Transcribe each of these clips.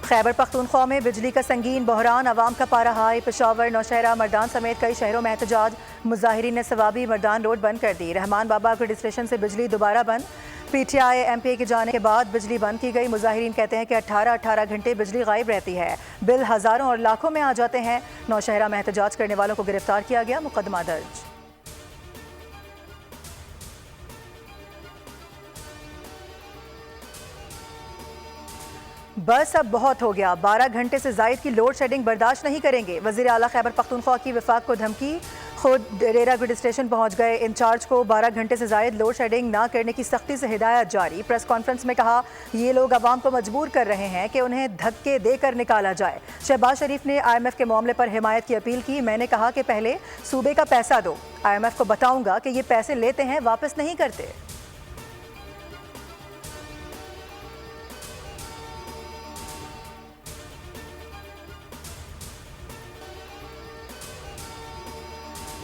خیبر پختونخوا میں بجلی کا سنگین بحران، عوام کا پارہ ہائی۔ پشاور، نوشہرہ، مردان سمیت کئی شہروں میں احتجاج، مظاہرین نے ثوابی مردان روڈ بند کر دی۔ رحمان بابا گریڈ اسٹیشن سے بجلی دوبارہ بند، P T I M P کے جانے کے بعد بجلی بند کی گئی۔ مظاہرین کہتے ہیں کہ 18 گھنٹے بجلی غائب رہتی ہے، بل ہزاروں اور لاکھوں میں آ جاتے ہیں۔ نوشہرہ میں احتجاج کرنے والوں کو گرفتار کیا گیا، مقدمہ درج۔ بس اب بہت ہو گیا، 12 گھنٹے سے زائد کی لوڈ شیڈنگ برداشت نہیں کریں گے، وزیر اعلیٰ خیبر پختونخوا کی وفاق کو دھمکی۔ خود ڈیرہ گریڈ اسٹیشن پہنچ گئے انچارج کو 12 گھنٹے سے زائد لوڈ شیڈنگ نہ کرنے کی سختی سے ہدایت جاری۔ پریس کانفرنس میں کہا یہ لوگ عوام کو مجبور کر رہے ہیں کہ انہیں دھکے دے کر نکالا جائے۔ شہباز شریف نے آئی ایم ایف کے معاملے پر حمایت کی اپیل کی۔ میں نے کہا کہ پہلے صوبے کا پیسہ دو، آئی ایم ایف کو بتاؤں گا کہ یہ پیسے لیتے ہیں واپس نہیں کرتے۔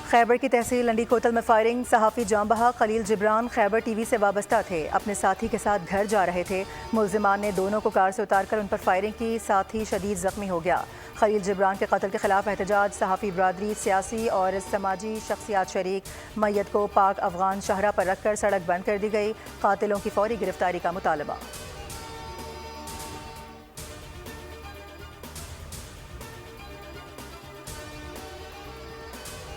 خیبر کی تحصیل لنڈی کوتل میں فائرنگ، صحافی جاں بحق خلیل جبران خیبر ٹی وی سے وابستہ تھے، اپنے ساتھی کے ساتھ گھر جا رہے تھے۔ ملزمان نے دونوں کو کار سے اتار کر ان پر فائرنگ کی، ساتھی شدید زخمی ہو گیا۔ خلیل جبران کے قتل کے خلاف احتجاج، صحافی برادری، سیاسی اور سماجی شخصیات شریک۔ میت کو پاک افغان شاہراہ پر رکھ کر سڑک بند کر دی گئی، قاتلوں کی فوری گرفتاری کا مطالبہ۔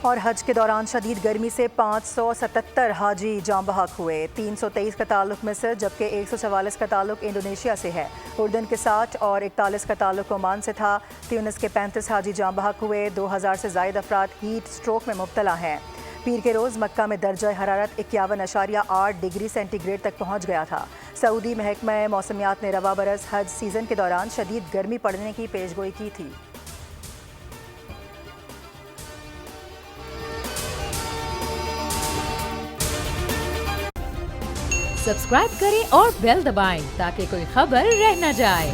اور حج کے دوران شدید گرمی سے 577 حاجی جاں بحق ہوئے، 323 کا تعلق مصر جبکہ 144 کا تعلق انڈونیشیا سے ہے، اردن کے 60 اور 41 کا تعلق عمان سے تھا۔ تیونس کے 35 حاجی جاں بحق ہوئے، 2000 سے زائد افراد ہیٹ سٹروک میں مبتلا ہیں۔ پیر کے روز مکہ میں درجہ حرارت 51.8 ڈگری سینٹی گریڈ تک پہنچ گیا تھا۔ سعودی محکمہ موسمیات نے رواں برس حج سیزن کے دوران شدید گرمی پڑنے کی پیشگوئی کی تھی۔ سبسکرائب کریں اور بیل دبائیں تاکہ کوئی خبر رہ نہ جائے۔